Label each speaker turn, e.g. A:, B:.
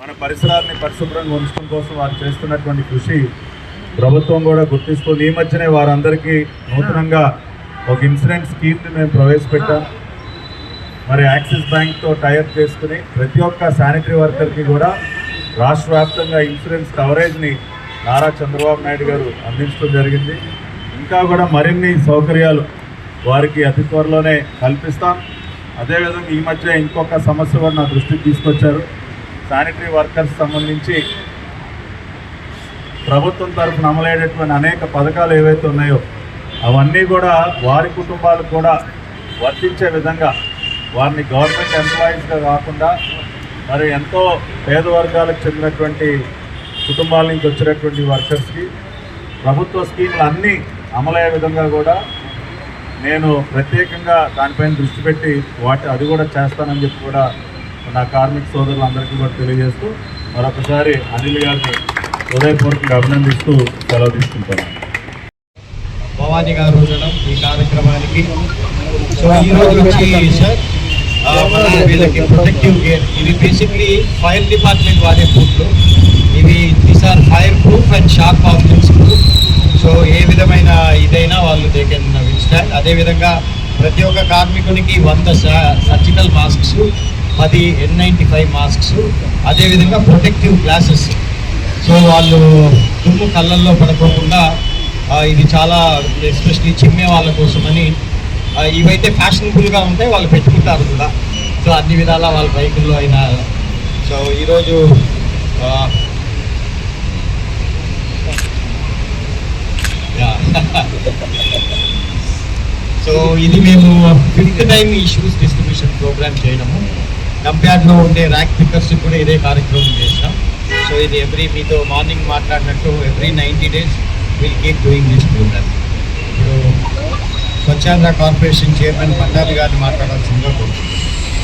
A: మన పరిసరాన్ని పరిశుభ్రంగా ఉంచడం కోసం వారు చేస్తున్నటువంటి కృషి ప్రభుత్వం కూడా గుర్తిస్తుంది. ఈ మధ్యనే వారందరికీ నూతనంగా ఒక ఇన్సూరెన్స్ స్కీమ్ని మేము ప్రవేశపెట్టాం. మరి యాక్సిస్ బ్యాంక్తో టైఅప్ చేసుకుని ప్రతి ఒక్క శానిటరీ వర్కర్కి కూడా రాష్ట్ర వ్యాప్తంగా ఇన్సూరెన్స్ కవరేజ్ని నారా చంద్రబాబు నాయుడు గారు అందించడం జరిగింది. ఇంకా కూడా మరిన్ని సౌకర్యాలు వారికి అతి త్వరలోనే కల్పిస్తాం. అదేవిధంగా ఈ మధ్య ఇంకొక సమస్య కూడా నా దృష్టికి తీసుకొచ్చారు. శానిటరీ వర్కర్స్ సంబంధించి ప్రభుత్వం తరఫున అమలయ్యేటటువంటి అనేక పథకాలు ఏవైతే ఉన్నాయో అవన్నీ కూడా వారి కుటుంబాలకు కూడా వర్తించే విధంగా వారిని గవర్నమెంట్ ఎంప్లాయీస్గా కాకుండా మరి ఎంతో పేద వర్గాలకు చెందినటువంటి కుటుంబాల నుంచి వచ్చినటువంటి వర్కర్స్కి ప్రభుత్వ స్కీములు అన్నీ అమలయ్యే విధంగా కూడా నేను ప్రత్యేకంగా దానిపైన దృష్టి పెట్టి అది కూడా చేస్తానని చెప్పి కూడా నా కార్మిక సోదరులందరికీ కూడా తెలియజేస్తూ మరొకసారి అనిల్ గారిని హృదయపూర్వకంగా అభినందిస్తూ సెలవు తీసుకుంటాను.
B: భవానీ గారు ఉండడం ఈ కార్యక్రమానికి. సో ఈరోజు వచ్చి సార్ మన వీళ్ళకి ప్రొటెక్టివ్ గేర్, ఇవి బేసిక్లీ ఫైర్ డిపార్ట్మెంట్ వాడే బూట్లు. ఇవి these are fire proof and shock objects proof. So ఏ విధమైన ఇదైనా వాళ్ళు దే కెన్ విత్స్టాండ్. అదేవిధంగా ప్రతి ఒక్క కార్మికునికి 100 సర్జికల్ మాస్క్స్, 10 N95 మాస్క్స్, అదేవిధంగా ప్రొటెక్టివ్ గ్లాసెస్. సో వాళ్ళు దుమ్ము కళ్ళల్లో పడుకోకుండా ఇది చాలా ఎస్పెషలీ చిమ్మే వాళ్ళ కోసమని ఇవైతే ఫ్యాషనబుల్గా ఉంటాయి, వాళ్ళు పెట్టుకుంటారు కూడా. సో అన్ని విధాలా వాళ్ళ బైకుల్లో అయినా. సో ఈరోజు సో ఇది మేము 5th టైం ఈ షూస్ డిస్ట్రిబ్యూషన్ ప్రోగ్రామ్ చేయడము. డంప్యార్డ్లో ఉండే ర్యాక్ పికర్స్ కూడా ఇదే కార్యక్రమం చేసినాం. సో ఇది మీతో మార్నింగ్ మాట్లాడినట్టు every 90 days will keep doing this programme. ఇప్పుడు స్వచ్ఛాంధ్ర కార్పొరేషన్ చైర్మన్ పండారి గారిని మాట్లాడాల్సిందిగా కోరుతున్నాను.